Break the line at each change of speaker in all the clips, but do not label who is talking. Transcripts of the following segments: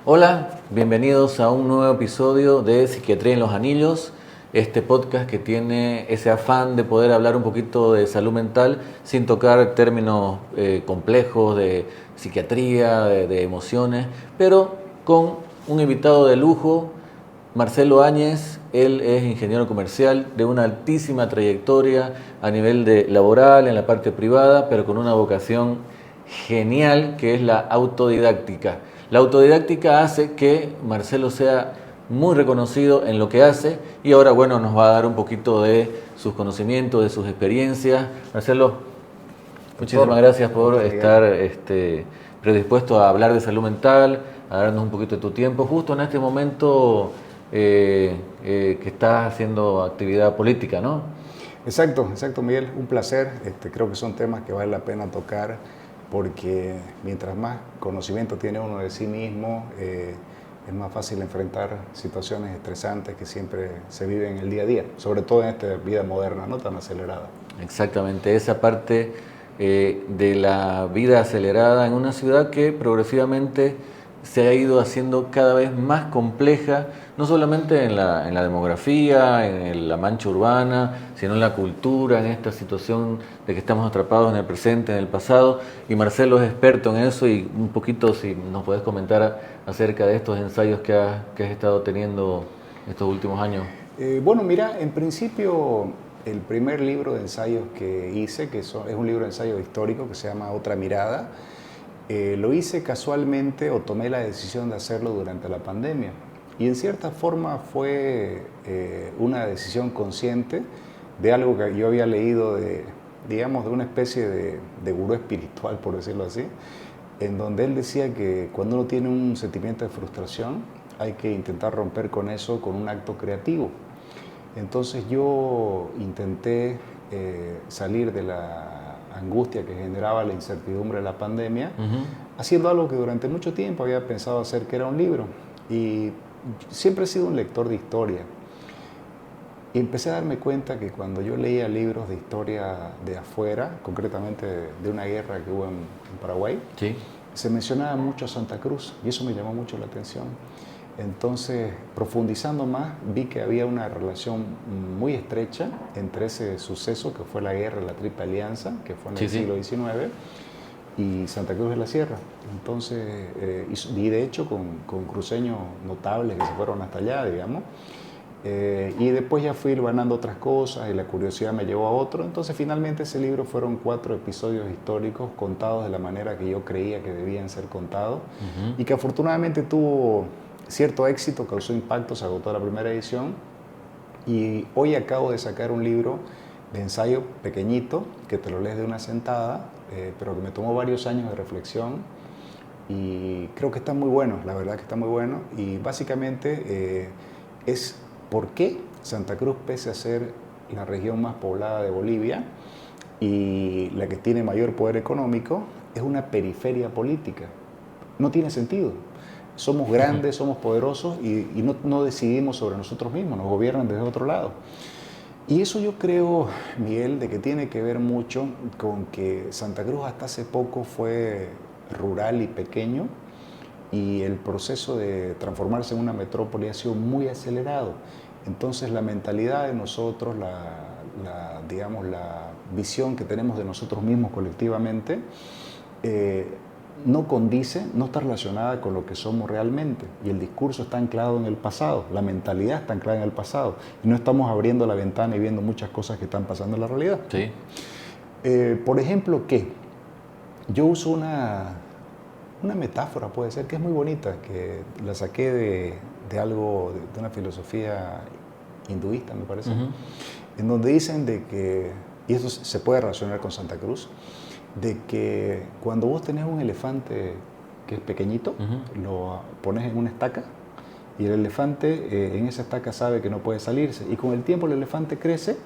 Hola, bienvenidos a un nuevo episodio de Psiquiatría en los Anillos, este podcast que tiene ese afán de poder hablar un poquito de salud mental sin tocar términos complejos de psiquiatría, de emociones, pero con un invitado de lujo, Marcelo Áñez. Él es ingeniero comercial de una altísima trayectoria a nivel de laboral, en la parte privada, pero con una vocación genial que es la autodidáctica. La autodidáctica hace que Marcelo sea muy reconocido en lo que hace y ahora, bueno, nos va a dar un poquito de sus conocimientos, de sus experiencias. Marcelo, muchísimas gracias por
Doctor Miguel.
estar predispuesto a hablar de salud mental, a darnos un poquito de tu tiempo, justo en este momento que estás haciendo actividad política, ¿no?
Exacto, Miguel. Un placer. Creo que son temas que vale la pena tocar porque mientras más conocimiento tiene uno de sí mismo, es más fácil enfrentar situaciones estresantes que siempre se viven en el día a día, sobre todo en esta vida moderna, no tan acelerada.
Exactamente, esa parte de la vida acelerada en una ciudad que progresivamente se ha ido haciendo cada vez más compleja, no solamente en la demografía, en la mancha urbana, sino en la cultura, en esta situación de que estamos atrapados en el presente, en el pasado. Y Marcelo es experto en eso y un poquito si nos puedes comentar acerca de estos ensayos que has estado teniendo estos últimos años.
Bueno, mira, en principio el primer libro de ensayos que hice, es un libro de ensayo histórico que se llama Otra Mirada, lo hice casualmente o tomé la decisión de hacerlo durante la pandemia. Y en cierta forma fue una decisión consciente de algo que yo había leído digamos, de una especie de gurú espiritual, por decirlo así, en donde él decía que cuando uno tiene un sentimiento de frustración, hay que intentar romper con eso con un acto creativo. Entonces yo intenté salir de la angustia que generaba la incertidumbre de la pandemia, haciendo algo que durante mucho tiempo había pensado hacer, que era un libro. Y siempre he sido un lector de historia. Y empecé a darme cuenta que cuando yo leía libros de historia de afuera, concretamente de una guerra que hubo en Paraguay,
Sí.
se mencionaba mucho a Santa Cruz y eso me llamó mucho la atención. Entonces, profundizando más, vi que había una relación muy estrecha entre ese suceso que fue la guerra de la Triple Alianza, que fue en el siglo XIX, y Santa Cruz de la Sierra. Entonces, y de hecho con cruceños notables que se fueron hasta allá, digamos. Y después ya fui ganando otras cosas y la curiosidad me llevó a otro. Entonces finalmente ese libro fueron 4 episodios históricos contados de la manera que yo creía que debían ser contados y que afortunadamente tuvo cierto éxito, causó impacto, se agotó la primera edición y hoy acabo de sacar un libro de ensayo pequeñito que te lo lees de una sentada, pero que me tomó varios años de reflexión y creo que está muy bueno, la verdad que está muy bueno y básicamente es por qué Santa Cruz, pese a ser la región más poblada de Bolivia y la que tiene mayor poder económico, es una periferia política. No tiene sentido. Somos grandes, somos poderosos y no decidimos sobre nosotros mismos, nos gobiernan desde otro lado. Y eso yo creo, Miguel, de que tiene que ver mucho con que Santa Cruz hasta hace poco fue rural y pequeño y el proceso de transformarse en una metrópoli ha sido muy acelerado. Entonces la mentalidad de nosotros, digamos, la visión que tenemos de nosotros mismos colectivamente, no condice, no está relacionada con lo que somos realmente. Y el discurso está anclado en el pasado, la mentalidad está anclada en el pasado. Y no estamos abriendo la ventana y viendo muchas cosas que están pasando en la realidad.
Sí.
Por ejemplo, ¿qué? Yo uso una metáfora, puede ser, que es muy bonita, que la saqué de algo, de una filosofía hinduista, me parece, en donde dicen de que, y eso se puede relacionar con Santa Cruz, de que cuando vos tenés un elefante que es pequeñito, lo pones en una estaca y el elefante en esa estaca sabe que no puede salirse y con el tiempo el elefante crece,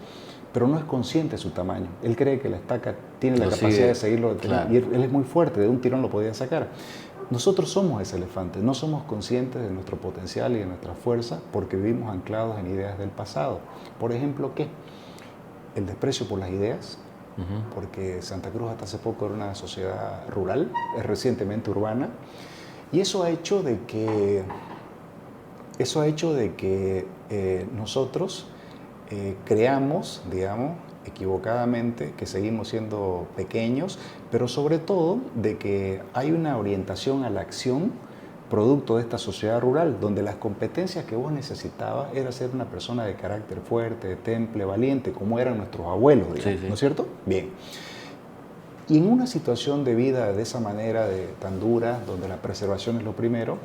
pero no es consciente de su tamaño. Él cree que la estaca tiene la capacidad de seguirlo
claro.
y él es muy fuerte, de un tirón lo podía sacar. Nosotros somos ese elefante, no somos conscientes de nuestro potencial y de nuestra fuerza porque vivimos anclados en ideas del pasado. Por ejemplo, ¿qué? El desprecio por las ideas, porque Santa Cruz hasta hace poco era una sociedad rural, es recientemente urbana, Y eso ha hecho de que, nosotros creamos, digamos, equivocadamente, que seguimos siendo pequeños, pero sobre todo de que hay una orientación a la acción producto de esta sociedad rural, donde las competencias que vos necesitabas era ser una persona de carácter fuerte, de temple, valiente, como eran nuestros abuelos, digamos, ¿no es cierto? Bien. Y en una situación de vida de esa manera, tan dura, donde la preservación es lo primero,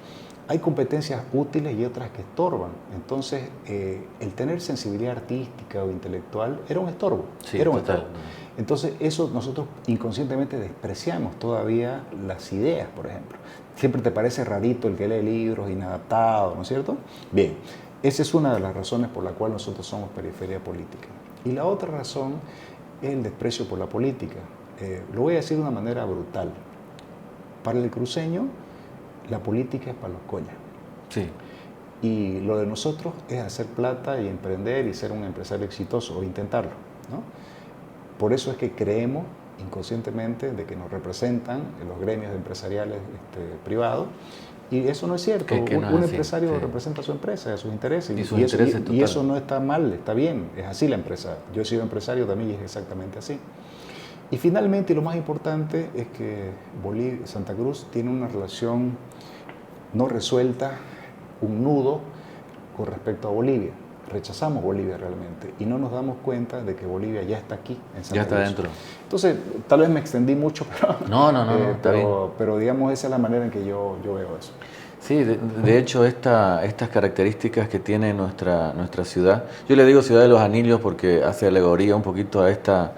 hay competencias útiles y otras que estorban. Entonces, el tener sensibilidad artística o intelectual era un estorbo.
Sí,
era un
total.
estorbo. Entonces, eso nosotros inconscientemente despreciamos todavía las ideas, por ejemplo. Siempre te parece rarito el que lee libros, inadaptado, ¿no es cierto? Bien, esa es una de las razones por la cual nosotros somos periferia política. Y la otra razón es el desprecio por la política. Lo voy a decir de una manera brutal. Para el cruceño, la política es para los coñas.
Sí.
Y lo de nosotros es hacer plata y emprender y ser un empresario exitoso, o intentarlo, ¿no? Por eso es que creemos inconscientemente de que nos representan en los gremios empresariales privados, y eso no es cierto. Un empresario representa a su empresa, a sus intereses, y eso no está mal, está bien, es así la empresa. Yo he sido empresario también y es exactamente así. Y finalmente, y lo más importante, es que Santa Cruz tiene una relación no resuelta, un nudo con respecto a Bolivia. Rechazamos Bolivia realmente y no nos damos cuenta de que Bolivia ya está aquí en Santa Cruz.
Ya está dentro.
Entonces, tal vez me extendí mucho, pero
está bien.
Pero digamos, esa es la manera en que yo veo eso.
Sí, de hecho estas características que tiene nuestra ciudad, yo le digo Ciudad de los Anillos porque hace alegoría un poquito a esta,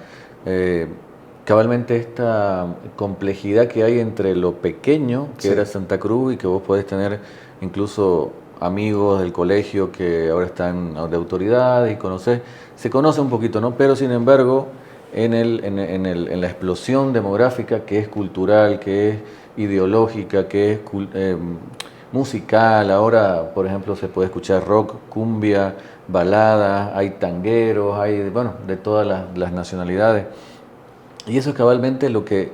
cabalmente esta complejidad que hay entre lo pequeño que era Santa Cruz y que vos podés tener incluso amigos del colegio que ahora están de autoridades y conoces, se conoce un poquito, ¿no? Pero sin embargo, en la explosión demográfica que es cultural, que es ideológica, que es musical, ahora por ejemplo se puede escuchar rock, cumbia, baladas, hay tangueros, hay bueno, de todas las nacionalidades. Y eso es cabalmente lo que,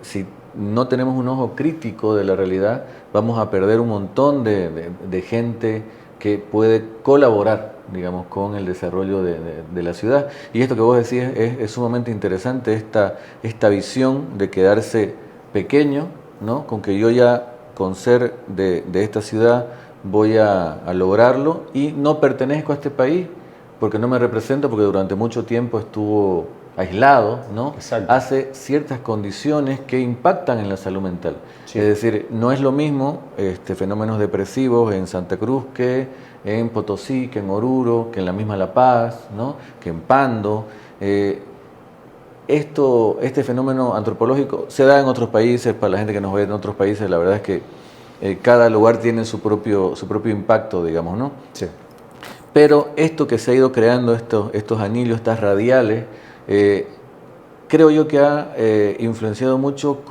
si no tenemos un ojo crítico de la realidad, vamos a perder un montón de gente que puede colaborar, digamos, con el desarrollo de la ciudad. Y esto que vos decís es sumamente interesante, esta visión de quedarse pequeño, ¿no? Con que yo ya, con ser de esta ciudad, voy a lograrlo y no pertenezco a este país porque no me represento, porque durante mucho tiempo estuvo aislado, ¿no?
Exacto.
Hace ciertas condiciones que impactan en la salud mental. Sí. Es decir, no es lo mismo fenómenos depresivos en Santa Cruz que en Potosí, que en Oruro, que en la misma La Paz, ¿no? Que en Pando. Este fenómeno antropológico se da en otros países, para la gente que nos ve en otros países, la verdad es que cada lugar tiene su propio impacto, digamos, ¿no?
Sí.
Pero esto que se ha ido creando, estos anillos, estas radiales, creo yo que ha influenciado mucho,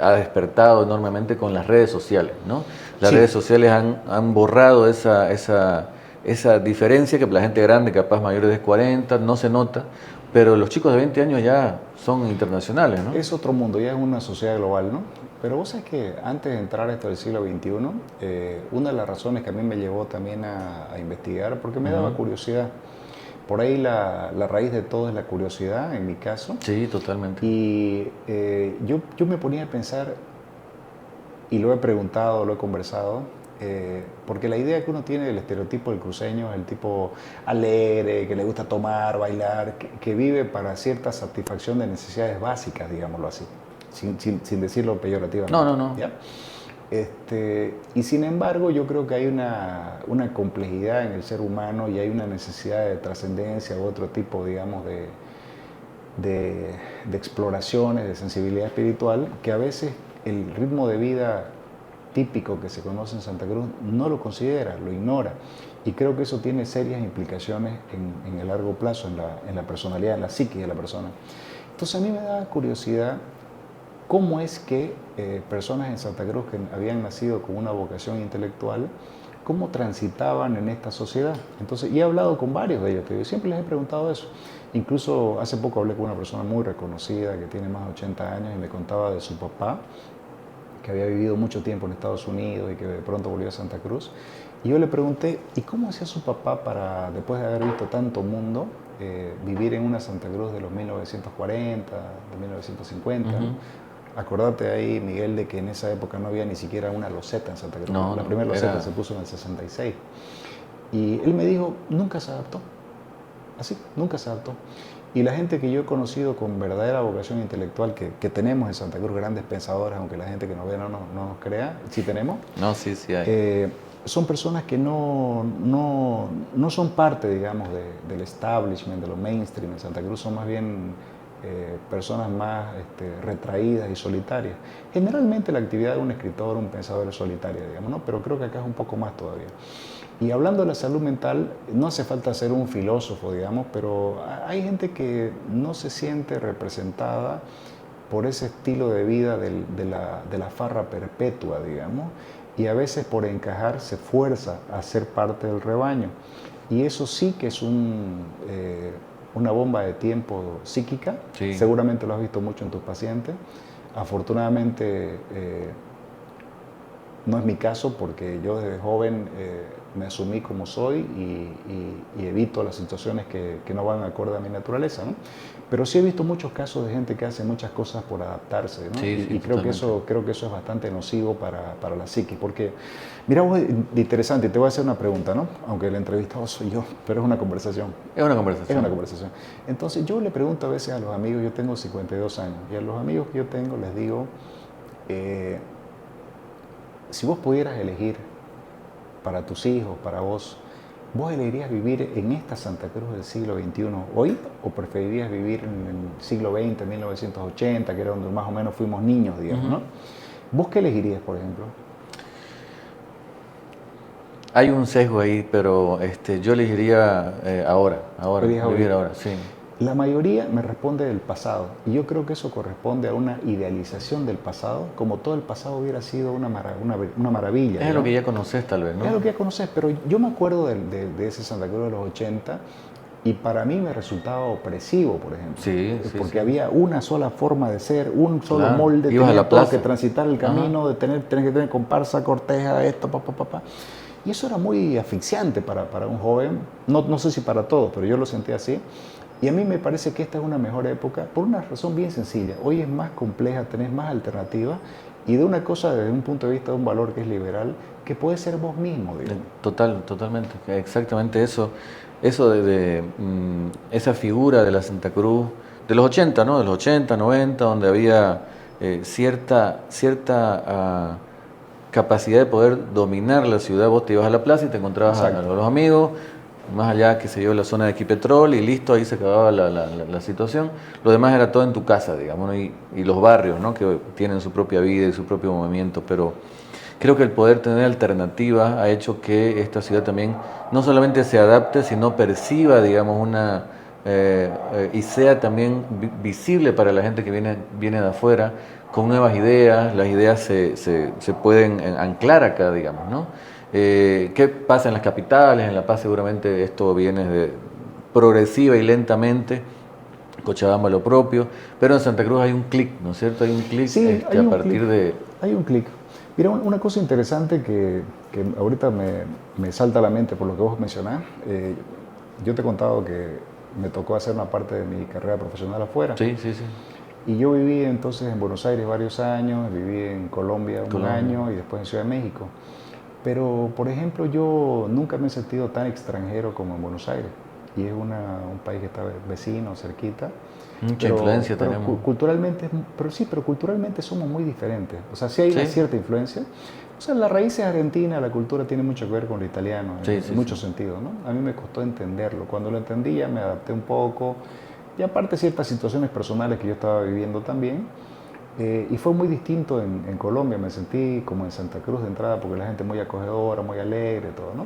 ha despertado enormemente con las redes sociales, ¿no? Las redes sociales han borrado esa diferencia que para la gente grande, capaz mayores de 40, no se nota, pero los chicos de 20 años ya son internacionales, ¿no?
Es otro mundo, ya es una sociedad global, ¿no? Pero vos sabés que antes de entrar a esto del siglo XXI, una de las razones que a mí me llevó también a investigar, porque me daba curiosidad. Por ahí la raíz de todo es la curiosidad, en mi caso.
Sí, totalmente.
Y yo me ponía a pensar, y lo he preguntado, lo he conversado, porque la idea que uno tiene del estereotipo del cruceño es el tipo alegre, que le gusta tomar, bailar, que vive para cierta satisfacción de necesidades básicas, digámoslo así, sin decirlo peyorativamente.
No.
¿Ya? Y sin embargo, yo creo que hay una complejidad en el ser humano y hay una necesidad de trascendencia u otro tipo, digamos, de exploraciones, de sensibilidad espiritual, que a veces el ritmo de vida típico que se conoce en Santa Cruz no lo considera, lo ignora. Y creo que eso tiene serias implicaciones en el largo plazo, en la personalidad, en la psique de la persona. Entonces a mí me da curiosidad cómo es que personas en Santa Cruz que habían nacido con una vocación intelectual, cómo transitaban en esta sociedad. Entonces, y he hablado con varios de ellos, que yo siempre les he preguntado eso. Incluso hace poco hablé con una persona muy reconocida que tiene más de 80 años y me contaba de su papá, que había vivido mucho tiempo en Estados Unidos y que de pronto volvió a Santa Cruz. Y yo le pregunté, ¿y cómo hacía su papá para, después de haber visto tanto mundo, vivir en una Santa Cruz de los 1940, de 1950? Acordate ahí, Miguel, de que en esa época no había ni siquiera una loseta en Santa Cruz. La primera loseta se puso en el 66. Y él me dijo, nunca se adaptó. Así, nunca se adaptó. Y la gente que yo he conocido con verdadera vocación intelectual, que tenemos en Santa Cruz, grandes pensadores, aunque la gente que nos ve no nos crea, sí tenemos.
No, sí hay.
Son personas que no son parte, digamos, del establishment, de lo mainstream. En Santa Cruz son más bien personas más retraídas y solitarias. Generalmente la actividad de un escritor, un pensador es solitaria, digamos, ¿no? Pero creo que acá es un poco más todavía. Y hablando de la salud mental, no hace falta ser un filósofo, digamos, pero hay gente que no se siente representada por ese estilo de vida de la farra perpetua, digamos, y a veces por encajar se fuerza a ser parte del rebaño. Y eso sí que es una bomba de tiempo psíquica. Sí. Seguramente lo has visto mucho en tus pacientes. Afortunadamente no es mi caso, porque yo desde joven me asumí como soy y evito las situaciones que no van acorde a mi naturaleza, ¿no? Pero sí he visto muchos casos de gente que hace muchas cosas por adaptarse, ¿no?
Sí,
y creo que eso es bastante nocivo para la psique, porque mira vos, interesante, te voy a hacer una pregunta, ¿no? Aunque el entrevistado soy yo, pero es una conversación.
Es una conversación.
Es una conversación. Entonces yo le pregunto a veces a los amigos, yo tengo 52 años, y a los amigos que yo tengo les digo, si vos pudieras elegir para tus hijos, para vos elegirías vivir en esta Santa Cruz del siglo XXI hoy, o preferirías vivir en el siglo XX, 1980, que era donde más o menos fuimos niños, digamos, ¿no? ¿Vos qué elegirías, por ejemplo?
Hay un sesgo ahí, pero yo elegiría ahora, vivir ahora, sí.
La mayoría me responde del pasado, y yo creo que eso corresponde a una idealización del pasado, como todo el pasado hubiera sido una maravilla.
Es lo que ya conoces, tal vez, ¿no?
Es lo que ya conoces, pero yo me acuerdo de ese Santa Cruz de los 80, y para mí me resultaba opresivo, por ejemplo.
Sí,
porque había una sola forma de ser, un solo molde,
ibas a la plaza,
que transitar el camino, de tener que tener comparsa, corteja, esto, papá. Y eso era muy asfixiante para un joven, no sé si para todos, pero yo lo sentía así. Y a mí me parece que esta es una mejor época por una razón bien sencilla. Hoy es más compleja, tenés más alternativas, y de una cosa desde un punto de vista de un valor que es liberal, que puede ser vos mismo, digamos.
Totalmente, exactamente eso. Eso de esa figura de la Santa Cruz, de los 80, ¿no? De los 80, 90, donde había cierta capacidad de poder dominar la ciudad. Vos te ibas a la plaza y te encontrabas a los amigos, más allá, que se dio la zona de Equipetrol, y listo, ahí se acababa la situación. Lo demás era todo en tu casa, digamos, ¿no? Y los barrios, ¿no? Que tienen su propia vida y su propio movimiento, pero creo que el poder tener alternativas ha hecho que esta ciudad también no solamente se adapte, sino perciba, digamos, y sea también visible para la gente que viene de afuera, con nuevas ideas. Las ideas se pueden anclar acá, digamos, ¿no? ¿Qué pasa en las capitales? En La Paz seguramente esto viene progresiva y lentamente. Cochabamba lo propio, pero en Santa Cruz hay un clic, ¿no es cierto? Hay un clic a partir de...
Hay un clic. Mira, una cosa interesante que ahorita me salta a la mente por lo que vos mencionás. Yo te he contado que me tocó hacer una parte de mi carrera profesional afuera.
Sí.
Y yo viví entonces en Buenos Aires varios años, viví en Colombia un año y después en Ciudad de México. Pero, por ejemplo, yo nunca me he sentido tan extranjero como en Buenos Aires. Y es un país que está vecino, cerquita.
Mucha influencia tenemos.
Culturalmente, pero culturalmente somos muy diferentes. O sea, sí hay una cierta influencia. O sea, la raíz es argentina, la cultura tiene mucho que ver con lo italiano, en muchos sentidos, ¿no? A mí me costó entenderlo. Cuando lo entendí ya me adapté un poco. Y aparte ciertas situaciones personales que yo estaba viviendo también. Y fue muy distinto en Colombia. Me sentí como en Santa Cruz de entrada, porque la gente es muy acogedora, muy alegre, todo, ¿no?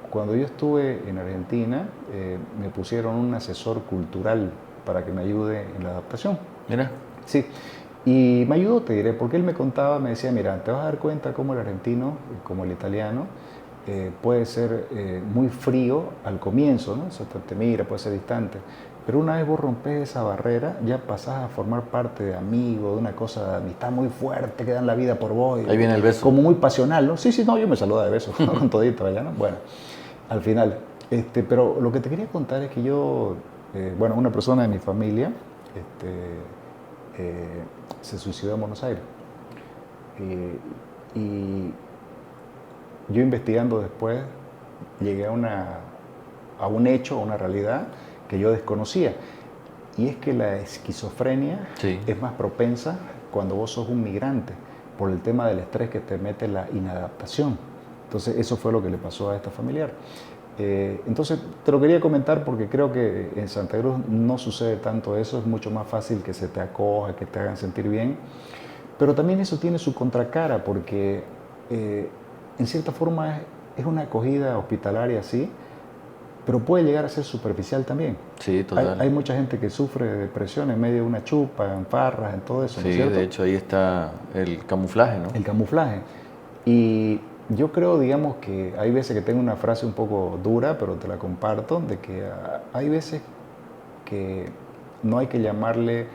Cuando yo estuve en Argentina, me pusieron un asesor cultural para que me ayude en la adaptación.
Mira.
Sí. Y me ayudó, te diré, porque él me contaba, me decía, mira, te vas a dar cuenta cómo el argentino, como el italiano, puede ser muy frío al comienzo, ¿no? O sea, te mira, puede ser distante, Pero una vez vos rompes esa barrera, ya pasás a formar parte de amigos, de una cosa de amistad muy fuerte, que dan la vida por vos.
Ahí viene el beso.
Como muy pasional, ¿no? Sí, sí, no, yo me saludo de beso, con todito allá, ¿no? Bueno, al final. Pero lo que te quería contar es que yo, bueno, una persona de mi familia se suicidó en Buenos Aires. Y yo investigando después, llegué a un hecho, a una realidad que yo desconocía. Y es que la esquizofrenia
Sí.
es más propensa cuando vos sos un migrante, por el tema del estrés que te mete la inadaptación. Entonces, eso fue lo que le pasó a esta familiar. Entonces, te lo quería comentar porque creo que en Santa Cruz no sucede tanto eso, es mucho más fácil que se te acoja, que te hagan sentir bien. Pero también eso tiene su contracara porque, en cierta forma, es una acogida hospitalaria, sí, pero puede llegar a ser superficial también.
Sí, total.
Hay mucha gente que sufre de depresión en medio de una chupa, en farras, en todo eso, ¿no
Sí,
es cierto?
de hecho ahí está el camuflaje, ¿no?
El camuflaje. Y yo creo, digamos, que hay veces que tengo una frase un poco dura, pero te la comparto, de que hay veces que no hay que llamarle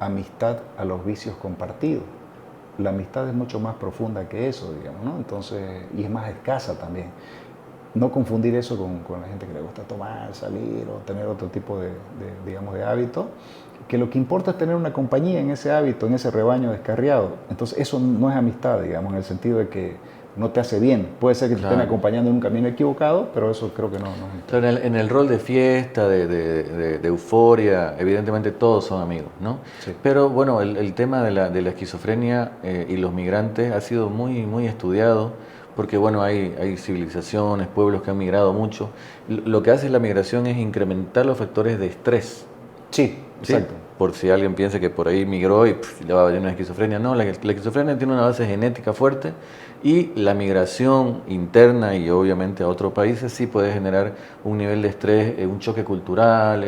amistad a los vicios compartidos. La amistad es mucho más profunda que eso, digamos, ¿no? Entonces, y es más escasa también. No confundir eso con la gente que le gusta tomar, salir o tener otro tipo digamos, de hábito, que lo que importa es tener una compañía en ese hábito, en ese rebaño descarriado. Entonces eso no es amistad, digamos, en el sentido de que no te hace bien. Puede ser que te estén acompañando en un camino equivocado, pero eso creo que no es amistad.
Claro, en el rol de fiesta, de euforia, evidentemente todos son amigos, ¿no?
Sí.
Pero bueno, el tema de la esquizofrenia y los migrantes ha sido muy, muy estudiado, porque bueno, hay civilizaciones, pueblos que han migrado mucho. Lo que hace la migración es incrementar los factores de estrés.
Sí,
¿Sí?
exacto.
Por si alguien piensa que por ahí migró y le va a venir una esquizofrenia. No, la esquizofrenia tiene una base genética fuerte y la migración interna y obviamente a otros países sí puede generar un nivel de estrés, un choque cultural,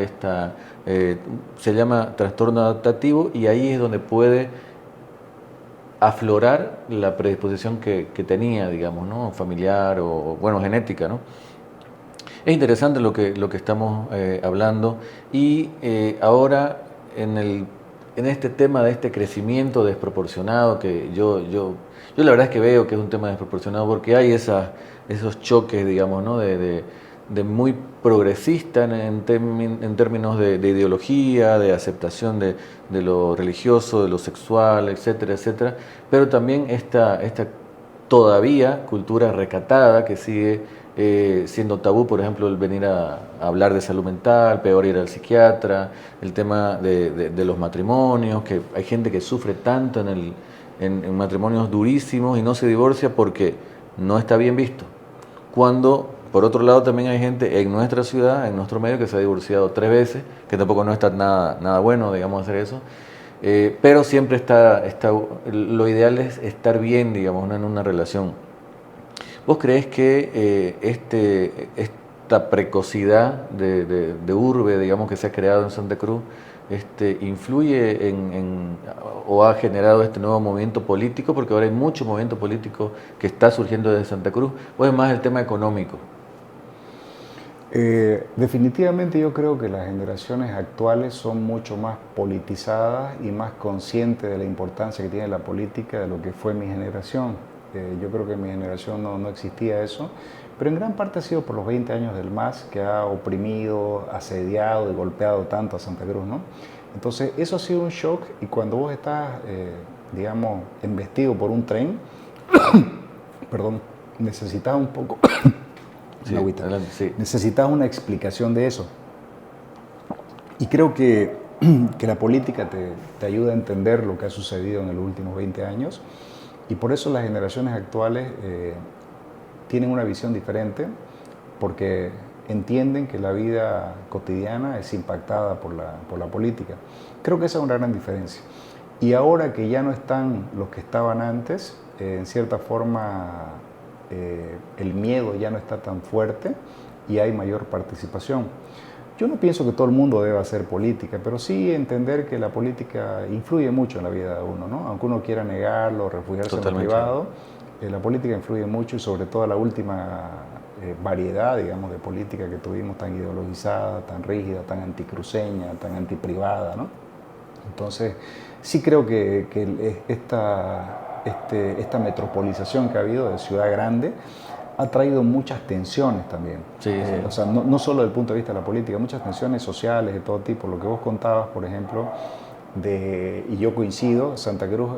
se llama trastorno adaptativo y ahí es donde puede aflorar la predisposición que tenía, digamos, ¿no? Familiar o, bueno, genética, ¿no? Es interesante lo que estamos hablando y ahora en este tema de este crecimiento desproporcionado que yo la verdad es que veo que es un tema desproporcionado porque hay esos choques, digamos, ¿no? de muy progresista en términos de ideología, de aceptación de lo religioso, de lo sexual, etcétera, etcétera, pero también esta todavía cultura recatada que sigue siendo tabú, por ejemplo, el venir a hablar de salud mental, peor ir al psiquiatra, el tema de los matrimonios, que hay gente que sufre tanto en matrimonios durísimos y no se divorcia porque no está bien visto. Cuando, por otro lado, también hay gente en nuestra ciudad, en nuestro medio, que se ha divorciado 3 veces, que tampoco no está nada bueno, digamos, hacer eso. Pero siempre lo ideal es estar bien, digamos, ¿no? En una relación. ¿Vos creés que esta precocidad de urbe, digamos, que se ha creado en Santa Cruz, influye o ha generado este nuevo movimiento político? Porque ahora hay mucho movimiento político que está surgiendo desde Santa Cruz, o es más el tema económico.
Definitivamente yo creo que las generaciones actuales son mucho más politizadas y más conscientes de la importancia que tiene la política de lo que fue mi generación. Yo creo que en mi generación no existía eso, pero en gran parte ha sido por los 20 años del MAS que ha oprimido, asediado y golpeado tanto a Santa Cruz, ¿no? Entonces eso ha sido un shock y cuando vos estás, digamos, embestido por un tren, perdón, necesitas un poco...
Sí, adelante, sí.
Necesitas una explicación de eso. Y creo que la política te ayuda a entender lo que ha sucedido en los últimos 20 años. Y por eso las generaciones actuales tienen una visión diferente, porque entienden que la vida cotidiana es impactada por la política. Creo que esa es una gran diferencia. Y ahora que ya no están los que estaban antes, en cierta forma el miedo ya no está tan fuerte y hay mayor participación. Yo no pienso que todo el mundo deba hacer política, pero sí entender que la política influye mucho en la vida de uno, ¿no? Aunque uno quiera negarlo, refugiarse en lo privado, la política influye mucho y sobre todo la última variedad, digamos, de política que tuvimos tan ideologizada, tan rígida, tan anticruceña, tan antiprivada, ¿no? Entonces, sí creo que esta metropolización que ha habido de ciudad grande ha traído muchas tensiones también.
Sí, sí.
O sea, no solo desde el punto de vista de la política, muchas tensiones sociales de todo tipo. Lo que vos contabas, por ejemplo, y yo coincido, Santa Cruz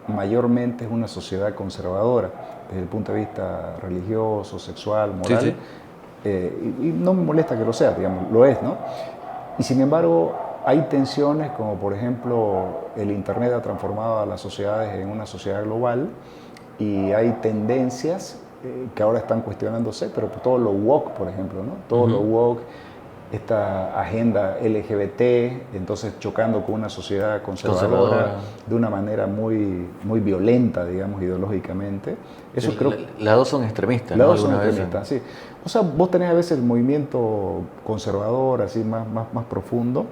mayormente es una sociedad conservadora desde el punto de vista religioso, sexual, moral.
Sí, sí.
Y no me molesta que lo sea, digamos, lo es, ¿no? Y sin embargo, hay tensiones como por ejemplo el Internet ha transformado a las sociedades en una sociedad global y hay tendencias que ahora están cuestionándose, pero todo lo woke, por ejemplo, ¿no? Todo lo woke, esta agenda LGBT, entonces chocando con una sociedad conservadora de una manera muy violenta, digamos, ideológicamente. Eso creo
las dos son extremistas,
las
¿no?
dos son
Algunas
extremistas, sí. O sea, vos tenés a veces el movimiento conservador, así más profundo,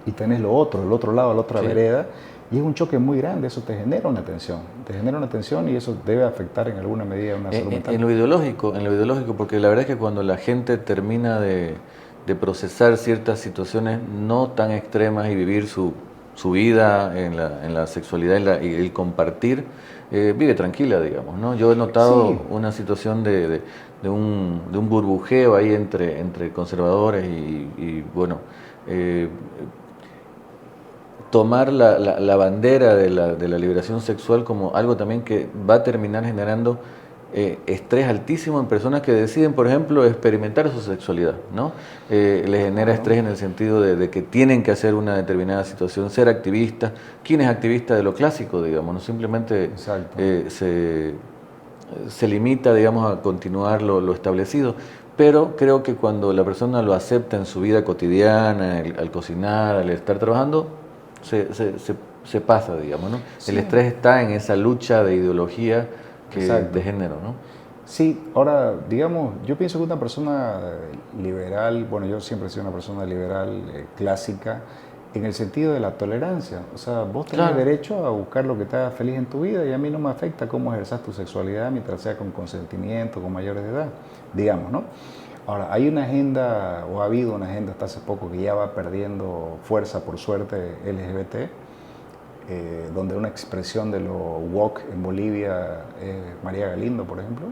y tenés lo otro, el otro lado, la otra vereda, y es un choque muy grande, eso te genera una tensión y eso debe afectar en alguna medida una salud mental.
En lo ideológico, porque la verdad es que cuando la gente termina de procesar ciertas situaciones no tan extremas y vivir su vida en la sexualidad y el compartir, vive tranquila, digamos, ¿no? Yo he notado una situación de un burbujeo ahí entre conservadores y bueno, tomar la bandera de la liberación sexual como algo también que va a terminar generando estrés altísimo en personas que deciden, por ejemplo, experimentar su sexualidad, ¿no? Les genera estrés en el sentido de que tienen que hacer una determinada situación, ser activistas. ¿Quién es activista de lo clásico, digamos? No simplemente se limita, digamos, a continuar lo establecido. Pero creo que cuando la persona lo acepta en su vida cotidiana, al cocinar, al estar trabajando, se pasa, digamos, ¿no? Sí. El estrés está en esa lucha de ideología de género, ¿no?
Sí, ahora, digamos, yo pienso que una persona liberal, bueno, yo siempre he sido una persona liberal clásica, en el sentido de la tolerancia. O sea, vos tenés derecho a buscar lo que te haga feliz en tu vida y a mí no me afecta cómo ejerzas tu sexualidad mientras sea con consentimiento, con mayores de edad, digamos, ¿no? Ahora, hay una agenda, o ha habido una agenda hasta hace poco que ya va perdiendo fuerza, por suerte, LGBT, donde una expresión de lo woke en Bolivia es María Galindo, por ejemplo,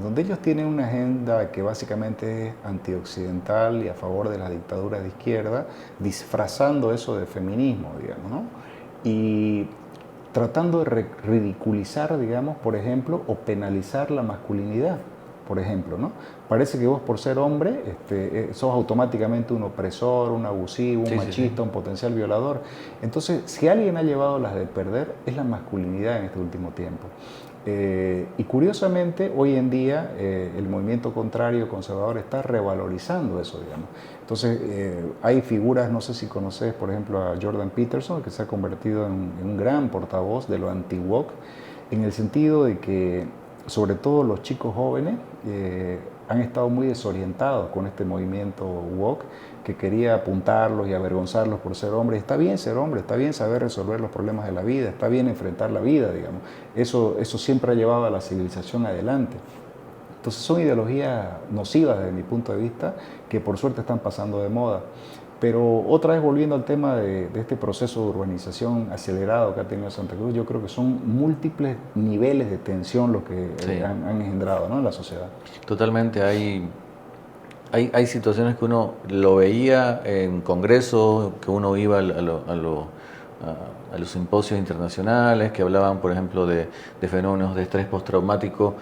donde ellos tienen una agenda que básicamente es antioccidental y a favor de las dictaduras de izquierda, disfrazando eso de feminismo, digamos, ¿no? Y tratando de ridiculizar, digamos, por ejemplo, o penalizar la masculinidad. Por ejemplo, ¿no? Parece que vos por ser hombre sos automáticamente un opresor, un abusivo, un machista, un potencial violador. Entonces, si alguien ha llevado las de perder, es la masculinidad en este último tiempo. Y curiosamente, hoy en día, el movimiento contrario conservador está revalorizando eso, digamos. Entonces, hay figuras, no sé si conoces, por ejemplo, a Jordan Peterson, que se ha convertido en un gran portavoz de lo anti-woke, en el sentido de que sobre todo los chicos jóvenes han estado muy desorientados con este movimiento woke que quería apuntarlos y avergonzarlos por ser hombres. Está bien ser hombre, está bien saber resolver los problemas de la vida, está bien enfrentar la vida, digamos. Eso siempre ha llevado a la civilización adelante. Entonces son ideologías nocivas desde mi punto de vista que por suerte están pasando de moda. Pero otra vez volviendo al tema de este proceso de urbanización acelerado que ha tenido Santa Cruz, yo creo que son múltiples niveles de tensión los que han engendrado, ¿no?, en la sociedad.
Totalmente, hay situaciones que uno lo veía en congresos, que uno iba a los simposios internacionales, que hablaban, por ejemplo, de fenómenos de estrés postraumático,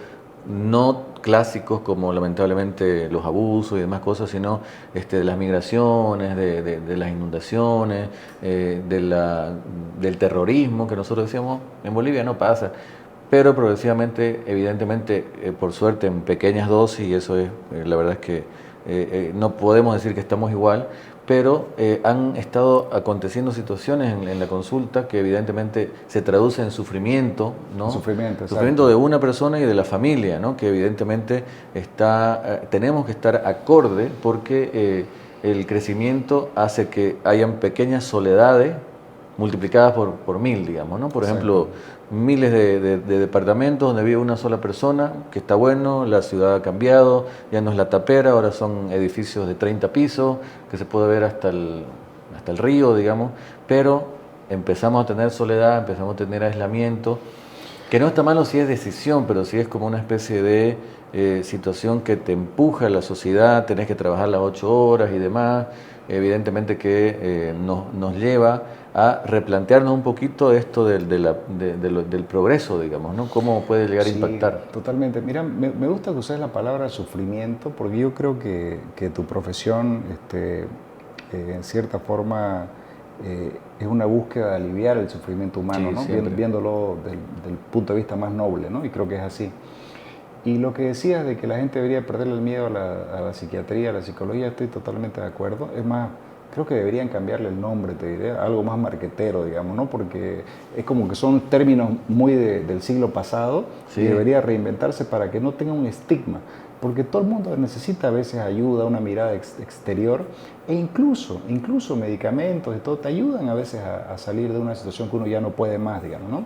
no clásicos como lamentablemente los abusos y demás cosas, sino de las migraciones, de las inundaciones, del terrorismo, que nosotros decíamos en Bolivia no pasa, pero progresivamente, evidentemente, por suerte en pequeñas dosis, y eso es, la verdad es que no podemos decir que estamos igual, pero han estado aconteciendo situaciones en la consulta que evidentemente se traducen en sufrimiento, ¿no? Sufrimiento de una persona y de la familia, ¿no? Que evidentemente tenemos que estar acorde porque el crecimiento hace que hayan pequeñas soledades multiplicadas por 1000, digamos, ¿no? Por ejemplo, miles de departamentos donde vive una sola persona, que está bueno, la ciudad ha cambiado, ya no es la tapera, ahora son edificios de 30 pisos, que se puede ver hasta el río, digamos, pero empezamos a tener soledad, empezamos a tener aislamiento, que no está malo si es decisión, pero si es como una especie de situación que te empuja a la sociedad, tenés que trabajar las 8 horas y demás, evidentemente que nos lleva a replantearnos un poquito esto del progreso, digamos, ¿no? ¿Cómo puede llegar a impactar?
Totalmente. Mira, me gusta que uses la palabra sufrimiento, porque yo creo que tu profesión, en cierta forma, es una búsqueda de aliviar el sufrimiento humano,
Sí,
¿no? Viéndolo del punto de vista más noble, ¿no? Y creo que es así. Y lo que decías de que la gente debería perderle el miedo a la psiquiatría, a la psicología, estoy totalmente de acuerdo. Es más, creo que deberían cambiarle el nombre, te diré, algo más marquetero, digamos, ¿no? Porque es como que son términos muy del siglo pasado y debería reinventarse para que no tenga un estigma. Porque todo el mundo necesita a veces ayuda, una mirada exterior e incluso medicamentos y todo te ayudan a veces a salir de una situación que uno ya no puede más, digamos, ¿no?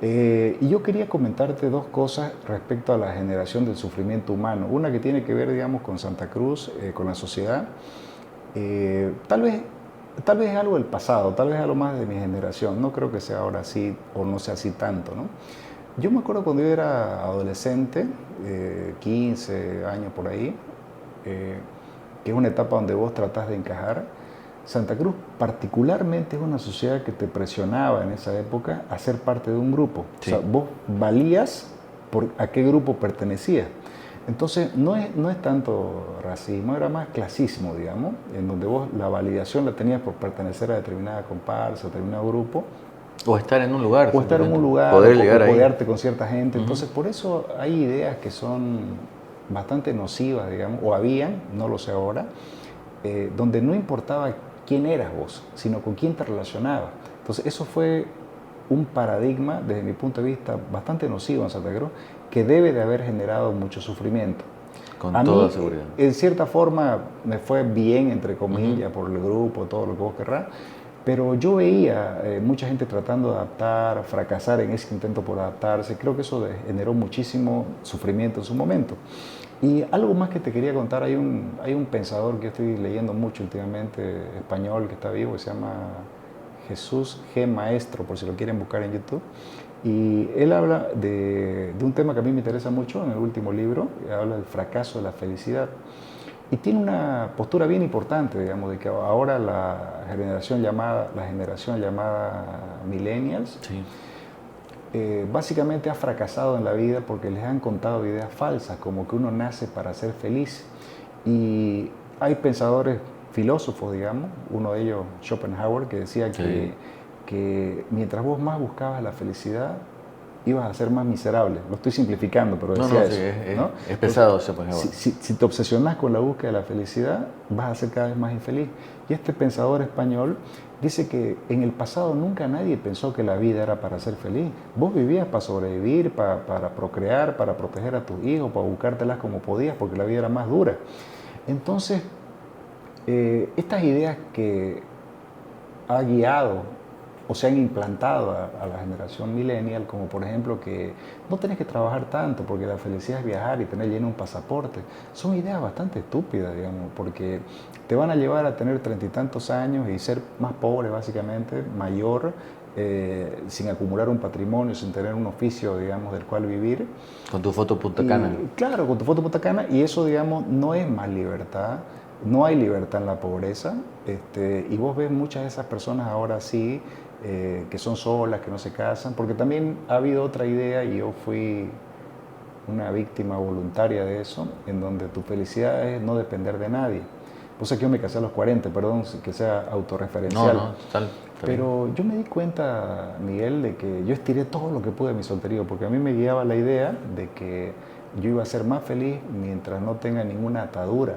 Y yo quería comentarte dos cosas respecto a la generación del sufrimiento humano. Una que tiene que ver, digamos, con Santa Cruz, con la sociedad. Tal vez es algo del pasado, tal vez es algo más de mi generación. No creo que sea ahora así o no sea así tanto, ¿no? Yo me acuerdo cuando yo era adolescente, 15 años por ahí, que es una etapa donde vos tratás de encajar. Santa Cruz particularmente es una sociedad que te presionaba en esa época a ser parte de un grupo. Sí. O sea, vos valías por a qué grupo pertenecías. Entonces no es tanto racismo, era más clasismo, digamos, en donde vos la validación la tenías por pertenecer a determinada comparsa, a determinado grupo.
O estar en un lugar.
O estar en un lugar,
poder llegar
o
ahí.
codearte con cierta gente. Entonces por eso hay ideas que son bastante nocivas, digamos, o habían, no lo sé ahora, donde no importaba quién eras vos, sino con quién te relacionabas. Entonces eso fue un paradigma, desde mi punto de vista, bastante nocivo en Santa Cruz, que debe de haber generado mucho sufrimiento.
Con toda seguridad.
En cierta forma me fue bien, entre comillas, por el grupo, todo lo que vos querrás, pero yo veía mucha gente tratando de adaptar, fracasar en ese intento por adaptarse. Creo que eso generó muchísimo sufrimiento en su momento. Y algo más que te quería contar, hay un pensador que estoy leyendo mucho últimamente, español, que está vivo, que se llama Jesús G. Maestro, por si lo quieren buscar en YouTube. Y él habla de un tema que a mí me interesa mucho en el último libro, habla del fracaso de la felicidad. Y tiene una postura bien importante, digamos, de que ahora la generación llamada millennials, sí, básicamente ha fracasado en la vida porque les han contado ideas falsas, como que uno nace para ser feliz. Y hay pensadores, filósofos, digamos, uno de ellos, Schopenhauer, que decía que mientras vos más buscabas la felicidad, ibas a ser más miserable. Lo estoy simplificando, pero decía eso.
Sí,
¿no?
Es pesado Schopenhauer.
Si te obsesionás con la búsqueda de la felicidad, vas a ser cada vez más infeliz. Y este pensador español dice que en el pasado nunca nadie pensó que la vida era para ser feliz. Vos vivías para sobrevivir, para procrear, para proteger a tus hijos, para buscártelas como podías, porque la vida era más dura. Entonces, estas ideas que ha guiado o se han implantado a la generación millennial, como por ejemplo que no tenés que trabajar tanto porque la felicidad es viajar y tener lleno un pasaporte, son ideas bastante estúpidas, digamos, porque te van a llevar a tener 30 y tantos años y ser más pobre básicamente, mayor, sin acumular un patrimonio, sin tener un oficio, digamos, del cual vivir.
Con tu foto Punta Cana.
Claro, con tu foto Punta Cana, y eso, digamos, no es más libertad. No hay libertad en la pobreza, y vos ves muchas de esas personas ahora sí, que son solas, que no se casan, porque también ha habido otra idea, y yo fui una víctima voluntaria de eso, en donde tu felicidad es no depender de nadie. Pues que yo me casé a los 40, perdón, que sea autorreferencial.
No, total.
Pero yo me di cuenta, Miguel, de que yo estiré todo lo que pude de mi solterío, porque a mí me guiaba la idea de que yo iba a ser más feliz mientras no tenga ninguna atadura.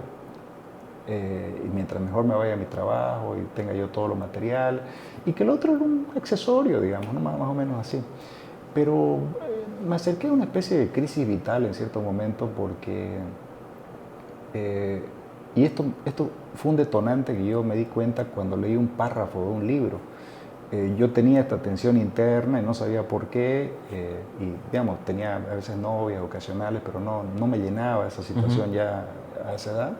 Y mientras mejor me vaya a mi trabajo y tenga yo todo lo material, y que el otro era un accesorio, digamos, ¿no? Más o menos así. Pero me acerqué a una especie de crisis vital en cierto momento porque, y esto fue un detonante que yo me di cuenta cuando leí un párrafo de un libro, yo tenía esta tensión interna y no sabía por qué, y digamos, tenía a veces novias ocasionales, pero no me llenaba esa situación ya a esa edad.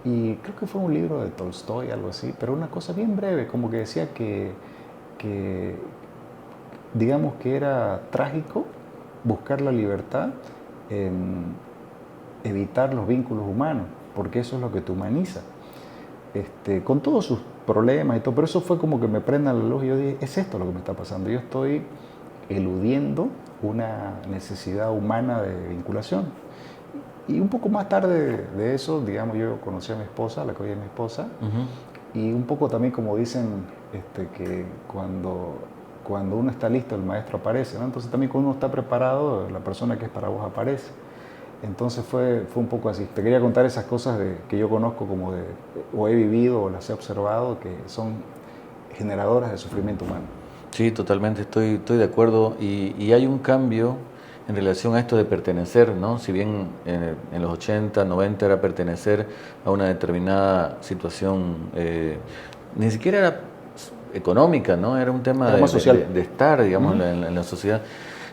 Y creo que fue un libro de Tolstoy, algo así, pero una cosa bien breve, como que decía que digamos que era trágico buscar la libertad en evitar los vínculos humanos, porque eso es lo que te humaniza. Con todos sus problemas y todo, pero eso fue como que me prenda la luz y yo dije, es esto lo que me está pasando, yo estoy eludiendo una necesidad humana de vinculación. Y un poco más tarde de eso, digamos, yo conocí a mi esposa, la que hoy es mi esposa, y un poco también como dicen que cuando uno está listo el maestro aparece, ¿no? Entonces también cuando uno está preparado, la persona que es para vos aparece. Entonces fue un poco así. Te quería contar esas cosas que yo conozco o he vivido o las he observado, que son generadoras de sufrimiento humano.
Sí, totalmente, estoy de acuerdo. Y hay un cambio en relación a esto de pertenecer, ¿no? Si bien en los 80, 90 era pertenecer a una determinada situación, ni siquiera era económica, ¿no? Era un tema de estar, digamos, en la sociedad.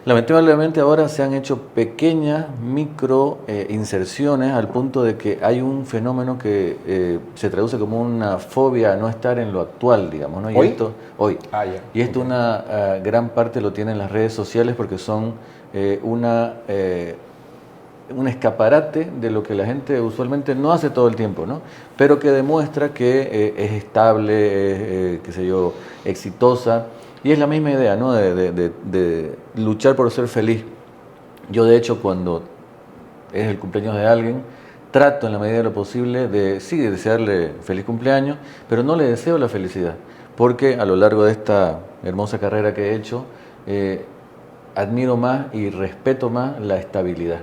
Lamentablemente ahora se han hecho pequeñas micro inserciones al punto de que hay un fenómeno que se traduce como una fobia a no estar en lo actual, digamos, ¿no?
¿Hoy?
Hoy.
Ah, ya.
Y esto una gran parte lo tienen las redes sociales porque son un escaparate de lo que la gente usualmente no hace todo el tiempo, ¿no? Pero que demuestra que es estable, qué sé yo, exitosa. Y es la misma idea, ¿no? De luchar por ser feliz. Yo, de hecho, cuando es el cumpleaños de alguien, trato en la medida de lo posible de, sí, de desearle feliz cumpleaños, pero no le deseo la felicidad, porque a lo largo de esta hermosa carrera que he hecho, admiro más y respeto más la estabilidad.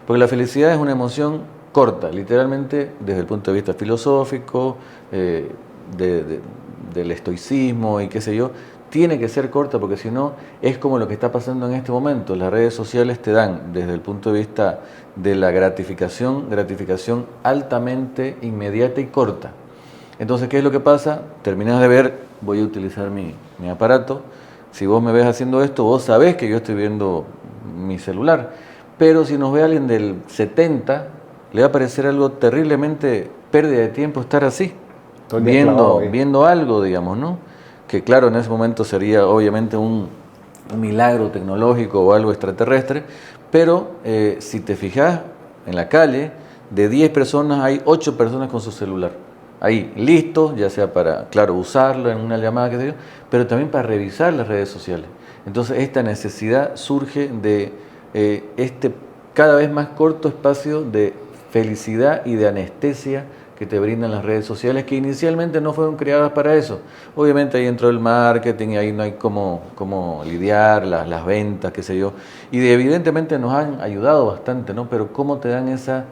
Porque la felicidad es una emoción corta, literalmente desde el punto de vista filosófico, del estoicismo y qué sé yo, tiene que ser corta porque si no es como lo que está pasando en este momento. Las redes sociales te dan desde el punto de vista de la gratificación altamente inmediata y corta. Entonces, ¿qué es lo que pasa? Terminas de ver, voy a utilizar mi aparato. Si vos me ves haciendo esto, vos sabés que yo estoy viendo mi celular. Pero si nos ve alguien del 70, le va a parecer algo terriblemente pérdida de tiempo estar así, viendo algo, digamos, ¿no? Que claro, en ese momento sería obviamente un milagro tecnológico o algo extraterrestre, pero si te fijas en la calle, de 10 personas hay 8 personas con su celular. Ahí, listo, ya sea para, claro, usarlo en una llamada, qué sé yo, pero también para revisar las redes sociales. Entonces esta necesidad surge de este cada vez más corto espacio de felicidad y de anestesia que te brindan las redes sociales, que inicialmente no fueron creadas para eso. Obviamente ahí entró el marketing y ahí no hay cómo lidiar, las ventas, qué sé yo. Y evidentemente nos han ayudado bastante, ¿no? Pero cómo te dan esa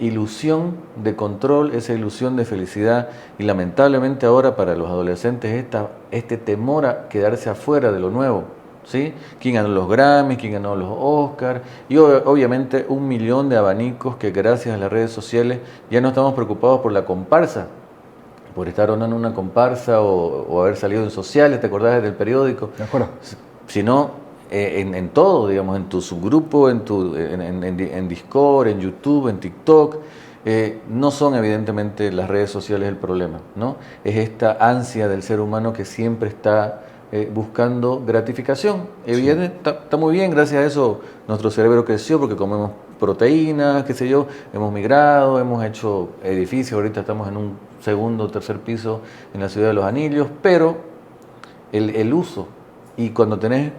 ilusión de control, esa ilusión de felicidad. Y lamentablemente ahora para los adolescentes este temor a quedarse afuera de lo nuevo. ¿Sí? ¿Quién ganó los Grammys? ¿Quién ganó los Oscars? Y obviamente 1.000.000 de abanicos que gracias a las redes sociales ya no estamos preocupados por la comparsa, por estar o no en una comparsa o haber salido en sociales, ¿te acordás del periódico?
De acuerdo.
Sino en todo, digamos, en tu subgrupo, en Discord, en YouTube, en TikTok. No son evidentemente las redes sociales el problema, ¿no? Es esta ansia del ser humano que siempre está buscando gratificación. Evidentemente, está muy bien, gracias a eso nuestro cerebro creció porque comemos proteínas, qué sé yo, hemos migrado, hemos hecho edificios, ahorita estamos en un segundo o tercer piso en la ciudad de Los Anillos, pero el uso y cuando tenés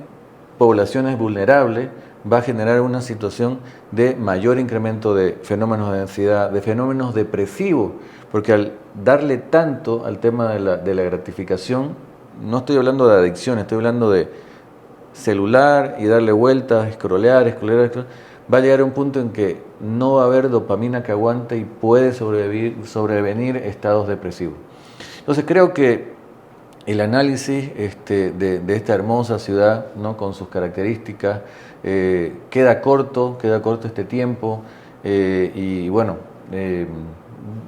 poblaciones vulnerables va a generar una situación de mayor incremento de fenómenos de ansiedad, de fenómenos depresivos, porque al darle tanto al tema de la gratificación, no estoy hablando de adicción, estoy hablando de celular y darle vueltas, scrollear, va a llegar a un punto en que no va a haber dopamina que aguante y puede sobrevenir estados depresivos. Entonces creo que el análisis de esta hermosa ciudad, ¿no? Con sus características, queda corto este tiempo y bueno,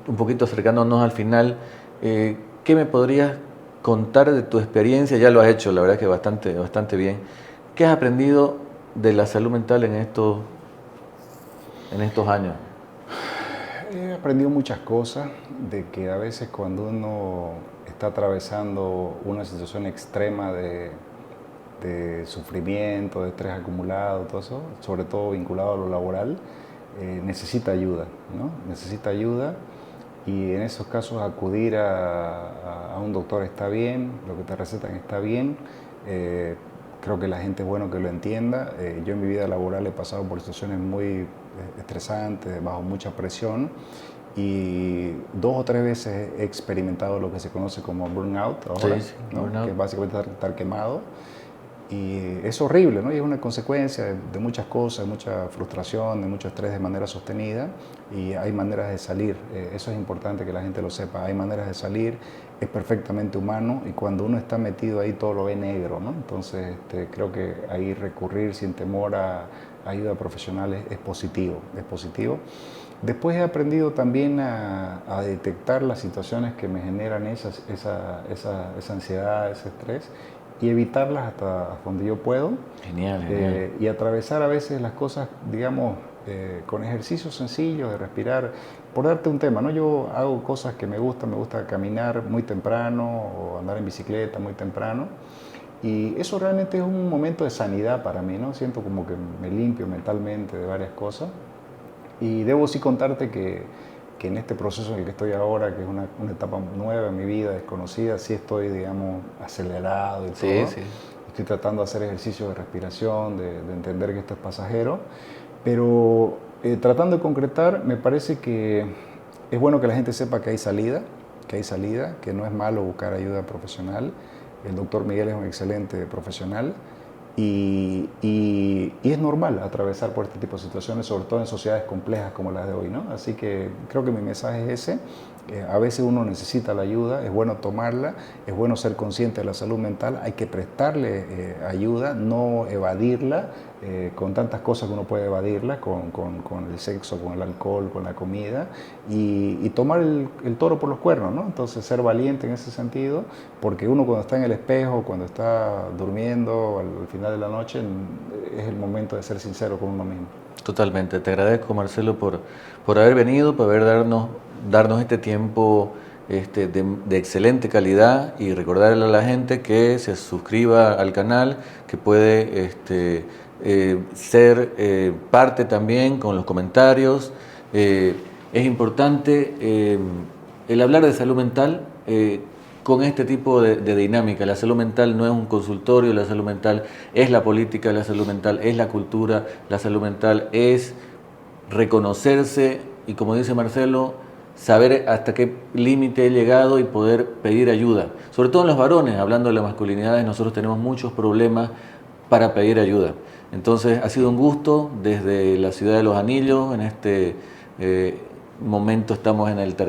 un poquito acercándonos al final, ¿qué me podrías contar de tu experiencia, ya lo has hecho, la verdad que bastante bien. ¿Qué has aprendido de la salud mental en estos años?
He aprendido muchas cosas, de que a veces cuando uno está atravesando una situación extrema de sufrimiento, de estrés acumulado, todo eso, sobre todo vinculado a lo laboral, necesita ayuda, ¿no? Necesita ayuda, y en esos casos acudir a un doctor está bien, lo que te recetan está bien. Creo que la gente es bueno que lo entienda. Yo en mi vida laboral he pasado por situaciones muy estresantes, bajo mucha presión, y 2 o 3 veces he experimentado lo que se conoce como burnout ahora,
Sí,
¿no?
burnout.
Que es básicamente estar quemado. Y es horrible, ¿no? Y es una consecuencia de muchas cosas, de mucha frustración, de mucho estrés de manera sostenida, y hay maneras de salir. Eso es importante que la gente lo sepa. Hay maneras de salir, es perfectamente humano, y cuando uno está metido ahí todo lo ve negro, ¿no? Entonces creo que ahí recurrir sin temor a ayuda profesional es positivo, es positivo. Después he aprendido también a detectar las situaciones que me generan esa ansiedad, ese estrés, y evitarlas hasta donde yo puedo.
Genial, genial.
Y atravesar a veces las cosas, digamos, con ejercicios sencillos de respirar. Por darte un tema, ¿no? Yo hago cosas que me gusta caminar muy temprano o andar en bicicleta muy temprano. Y eso realmente es un momento de sanidad para mí, ¿no? Siento como que me limpio mentalmente de varias cosas. Y debo sí contarte que en este proceso en el que estoy ahora, que es una etapa nueva en mi vida, desconocida, sí estoy, digamos, acelerado y
Sí,
todo.
sí.
Estoy tratando de hacer ejercicios de respiración, de entender que esto es pasajero, pero tratando de concretar, me parece que es bueno que la gente sepa que hay salida, que no es malo buscar ayuda profesional. El doctor Miguel es un excelente profesional. Y es normal atravesar por este tipo de situaciones, sobre todo en sociedades complejas como las de hoy, ¿no? Así que creo que mi mensaje es ese. A veces uno necesita la ayuda, es bueno tomarla, es bueno ser consciente de la salud mental, hay que prestarle ayuda, no evadirla con tantas cosas que uno puede evadirla, con el sexo, con el alcohol, con la comida, y tomar el toro por los cuernos, ¿no? Entonces ser valiente en ese sentido, porque uno cuando está en el espejo, cuando está durmiendo al final de la noche, es el momento de ser sincero con uno mismo.
Totalmente. Te agradezco, Marcelo, por haber venido, por haber darnos este tiempo de excelente calidad, y recordarle a la gente que se suscriba al canal, que puede ser parte también con los comentarios. Es importante el hablar de salud mental con este tipo de dinámica. La salud mental no es un consultorio, la salud mental es la política, la salud mental es la cultura, la salud mental es reconocerse y, como dice Marcelo, saber hasta qué límite he llegado y poder pedir ayuda. Sobre todo en los varones, hablando de las masculinidades, nosotros tenemos muchos problemas para pedir ayuda. Entonces ha sido un gusto desde la ciudad de Los Anillos. En este momento estamos en el entre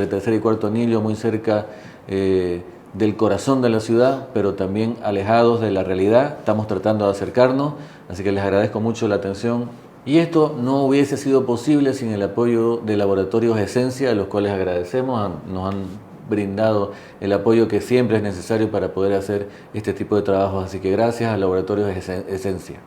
el tercer y cuarto anillo, muy cerca del corazón de la ciudad, pero también alejados de la realidad. Estamos tratando de acercarnos, así que les agradezco mucho la atención. Y esto no hubiese sido posible sin el apoyo de Laboratorios Esencia, a los cuales agradecemos. Nos han brindado el apoyo que siempre es necesario para poder hacer este tipo de trabajos. Así que gracias a Laboratorios Esencia.